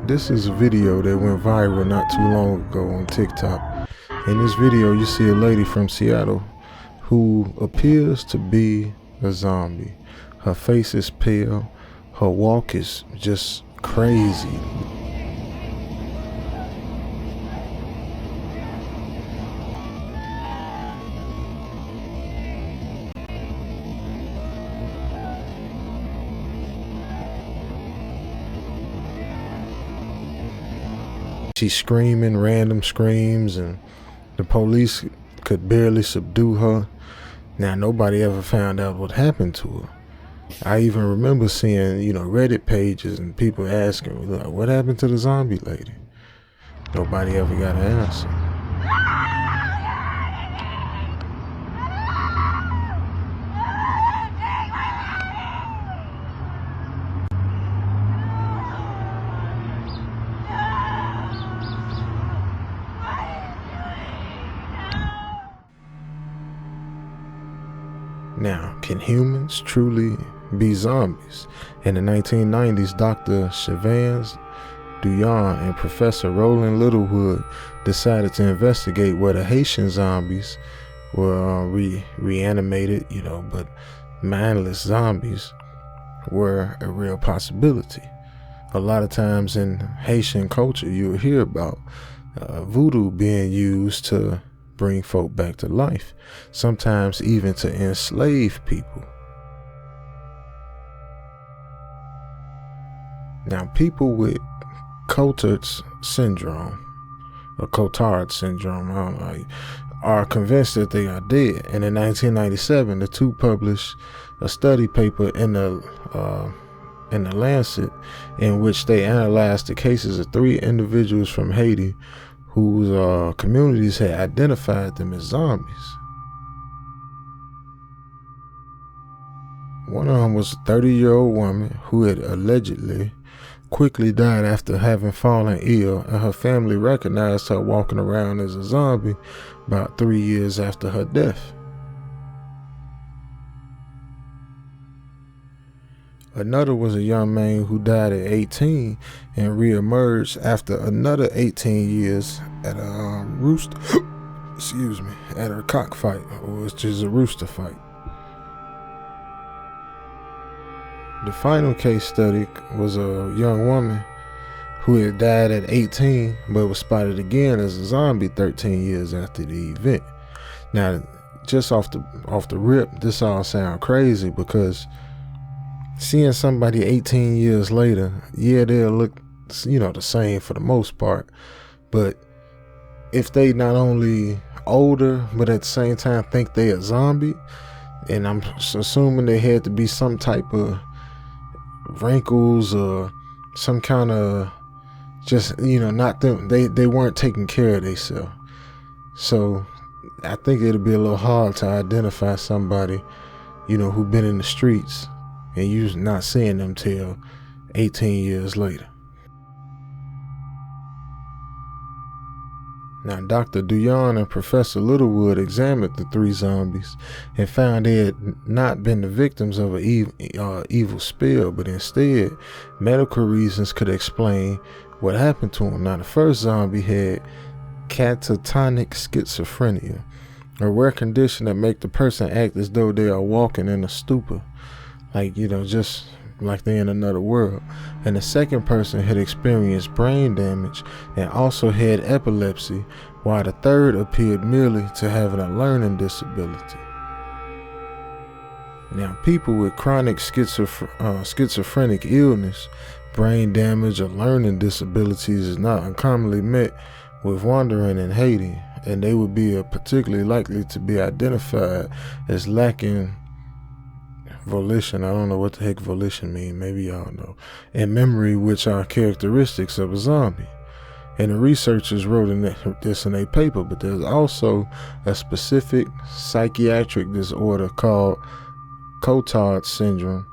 This is a video that went viral not too long ago on TikTok. In this video, you see a lady from Seattle who appears to be a zombie. Her face is pale. Her walk is just crazy. She's screaming random screams, and the police could barely subdue her. Now, nobody ever found out what happened to her. I even remember seeing, Reddit pages and people asking, like, what happened to the zombie lady? Nobody ever got an answer. Now, can humans truly be zombies? In the 1990s, Dr. Shivans Duyan and Professor Roland Littlewood decided to investigate whether Haitian zombies were reanimated, but mindless zombies were a real possibility. A lot of times in Haitian culture, you'll hear about voodoo being used to bring folk back to life, sometimes even to enslave people. Now, people with Cotard's syndrome, or Cotard syndrome, I don't know, are convinced that they are dead. And in 1997, the two published a study paper in the Lancet, in which they analyzed the cases of 3 individuals from Haiti whose communities had identified them as zombies. One of them was a 30-year-old woman who had allegedly quickly died after having fallen ill, and her family recognized her walking around as a zombie about 3 years after her death. Another was a young man who died at 18 and reemerged after another 18 years at a at a cockfight, which is a rooster fight. The final case study was a young woman who had died at 18 but was spotted again as a zombie 13 years after the event. Now, just off the rip, this all sounds crazy, because seeing somebody 18 years later, yeah, they'll look, the same for the most part. But if they not only older, but at the same time think they a zombie, and I'm assuming they had to be some type of wrinkles or some kind of just, not them. They weren't taking care of themselves. So I think it'll be a little hard to identify somebody, who been in the streets, and you not seeing them till 18 years later. Now, Dr. Duyan and Professor Littlewood examined the 3 zombies and found they had not been the victims of an evil spell, but instead, medical reasons could explain what happened to them. Now, the first zombie had catatonic schizophrenia, a rare condition that makes the person act as though they are walking in a stupor, like, just like they're in another world. And the second person had experienced brain damage and also had epilepsy, while the third appeared merely to having a learning disability. Now, people with chronic schizophrenic illness, brain damage, or learning disabilities is not uncommonly met with wandering in Haiti, and they would be particularly likely to be identified as lacking volition. I don't know what the heck volition means. Maybe y'all know. And memory, which are characteristics of a zombie. And the researchers wrote this in a paper, but there's also a specific psychiatric disorder called Cotard syndrome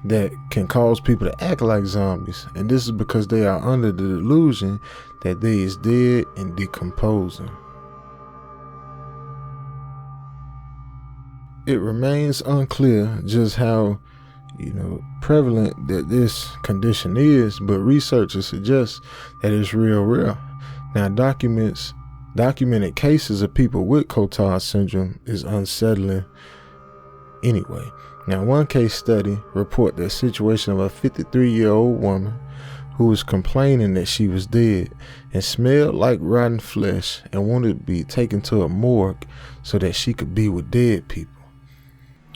that can cause people to act like zombies. And this is because they are under the delusion that they is dead and decomposing. It remains unclear just how prevalent that this condition is, but researchers suggest that it's real. Now, documented cases of people with Cotard syndrome is unsettling anyway. Now, one case study report the situation of a 53-year-old woman who was complaining that she was dead and smelled like rotten flesh and wanted to be taken to a morgue so that she could be with dead people.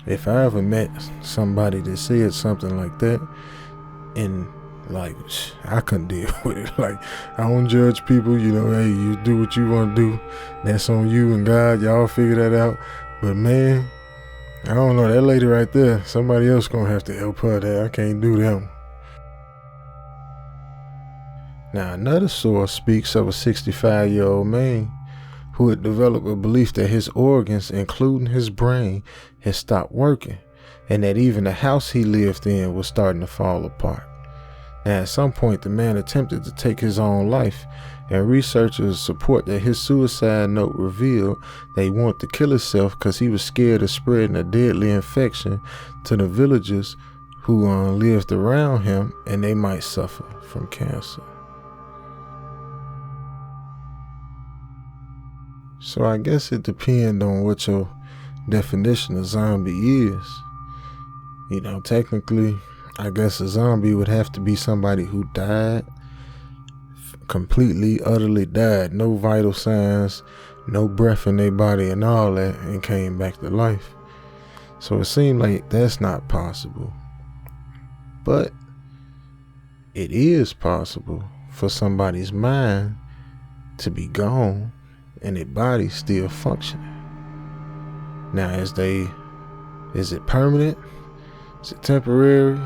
If I ever met somebody that said something like that, and I couldn't deal with it. I don't judge people, hey, you do what you want to do. That's on you and God, y'all figure that out. But man, I don't know, that lady right there, somebody else gonna have to help her there. I can't do them. Now, another source speaks of a 65-year-old man who had developed a belief that his organs, including his brain, had stopped working, and that even the house he lived in was starting to fall apart. Now, at some point, the man attempted to take his own life, and researchers support that his suicide note revealed that he wanted to kill himself because he was scared of spreading a deadly infection to the villagers who lived around him, and they might suffer from cancer. So I guess it depends on what your definition of zombie is. Technically, I guess a zombie would have to be somebody who died, completely, utterly died, no vital signs, no breath in their body and all that, and came back to life. So it seemed like that's not possible. But it is possible for somebody's mind to be gone and their body still functioning. Now, is it permanent? Is it temporary?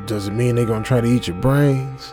Does it mean they're gonna try to eat your brains?